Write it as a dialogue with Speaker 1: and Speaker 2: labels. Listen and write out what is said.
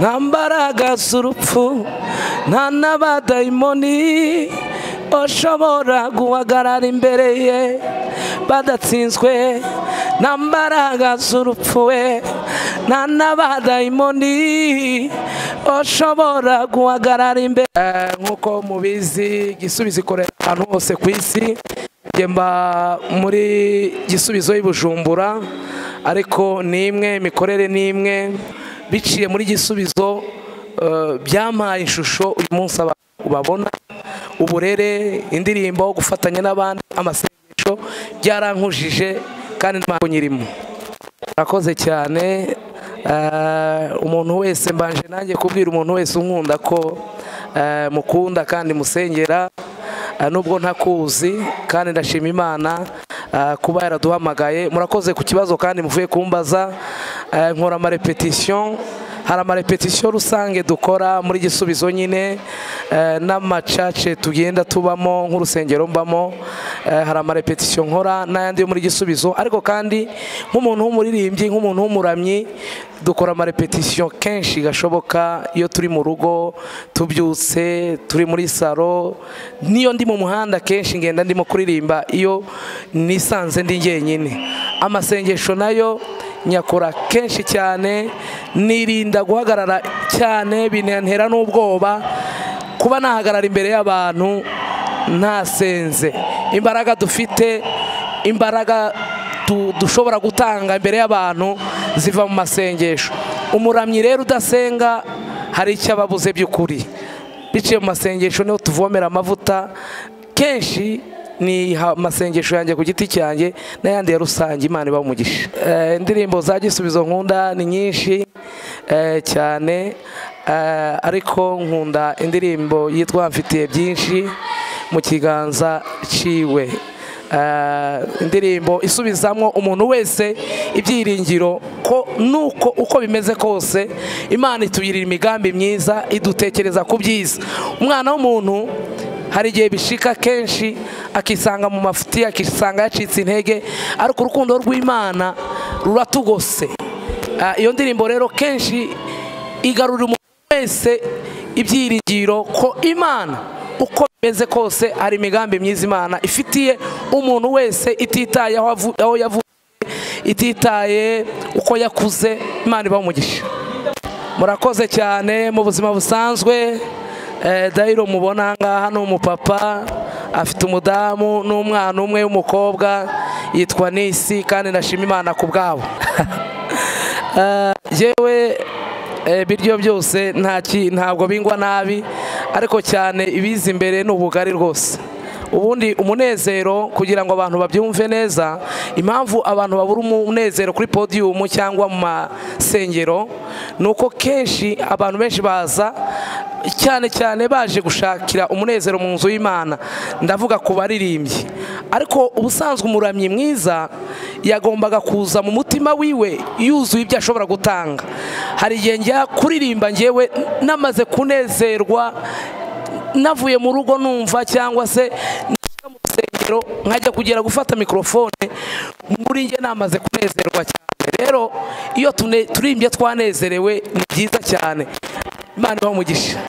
Speaker 1: nta mbaraga z'urupfu nta n'abadayimoni bashobora guhagarara imbere ye badatsinzwe, nta mbaraga z'urupfu we nta n'abadayimoni bashobora guhagarara imbere. Nk'uko mubizi Gisubizo ikorera ahantu hose ku isi, mba muri Gisubizo y'Ibujumbura, ariko ni imwe imikorere ni imwe. Biciye muri Gisubizo byampaye ishusho uyu munsi babona uburere, indirimbo, gufatanya n'abandi, amasengesho byarankujije kandi ntabwo nyirimo. Akoze cyane. Umuntu wese mbanje nanjye kubwira umuntu wese unkunda ko mukunda kandi musengera, nubwo ntakuzi, kandi ndashima Imana kuba yaraduhamagaye. Murakoze ku kibazo kandi muvuye kumbaza. Nkora amarepetition, hari amarepetition rusange dukora muri Gisubizo nyine, n'amacace tugenda tubamo nk'urusengero mbamo. Hari amarepetition nkora n'ayandi yo muri Gisubizo, ariko kandi nk'umuntu w'umuririmbyi, nk'umuntu w'umuramyi, dukora amarepetition kenshi gashoboka. Iyo turi mu rugo tubyutse, turi muri salo, niyo ndi mu muhanda kenshi ngenda ndimo kuririmba iyo nisanze ndi njyenyine. Amasengesho nayo nyakora kenshi cyane, nirinda guhagarara cyane, binantera n'ubwoba kuba nahagarara imbere y'abantu ntasenze. Imbaraga dufite, imbaraga dushobora gutanga imbere y'abantu ziva mu masengesho. Umuramyi rero udasenga hari icyo ababuze by'ukuri. Biciye mu masengesho niho tuvomera amavuta. Kenshi ni amasengesho yanjye ku giti cyanjye n'ayandi ya rusange. Imana iba umugisha. Indirimbo za Gisubizo nkunda ni nyinshi cyane, ariko nkunda indirimbo yitwa Mfitiye byinshi mu kiganza ciwe. Indirimbo isubizamo umuntu wese ibyiringiro ko nuko uko bimeze kose Imana ituyirira imigambi myiza, idutekereza ku byiza. Umwana w'umuntu hari igihe bishika kenshi akisanga mu mafuti, akisanga yacitse intege, ariko urukundo rw'Imana ruratugose. Iyo ndirimbo rero kenshi igarurira umuntu wese ibyiringiro ko Imana uko bimeze kose hari imigambi myiza Imana ifitiye umuntu wese, ititaye aho yavuye, ititaye uko yakuze. Imana iba umugisha. Murakoze cyane. Mu buzima busanzwe Dairo mubona ngaha ni umupapa, afite umudamu n'umwana umwe w'umukobwa yitwa Nisi, kandi ndashima Imana ku bwabo. Yewe biryo byose ntabwo bingwa nabi, ariko cyane ibiza imbere ni ubugari rwose. Ubundi umunezero, kugira ngo abantu babyumve neza, impamvu abantu babura umunezero kuri podium cyangwa mu masengero, nuko kenshi abantu benshi baza cyane cyane baje gushakira umunezero mu nzu y'Imana. Ndavuga ku baririmbyi, ariko ubusanzwe umuramyi mwiza yagombaga kuza mu mutima wiwe yuzuye ibyo ashobora gutanga. Hari igihe njya kuririmba njyewe namaze kunezerwa, navuye mu rugo numva, cyangwa se mu rusengero nkajya kugera gufata mikrofone, muri njye namaze kunezerwa cyane. Rero iyo turimbye twanezerewe ni byiza cyane. Imana iba umugisha.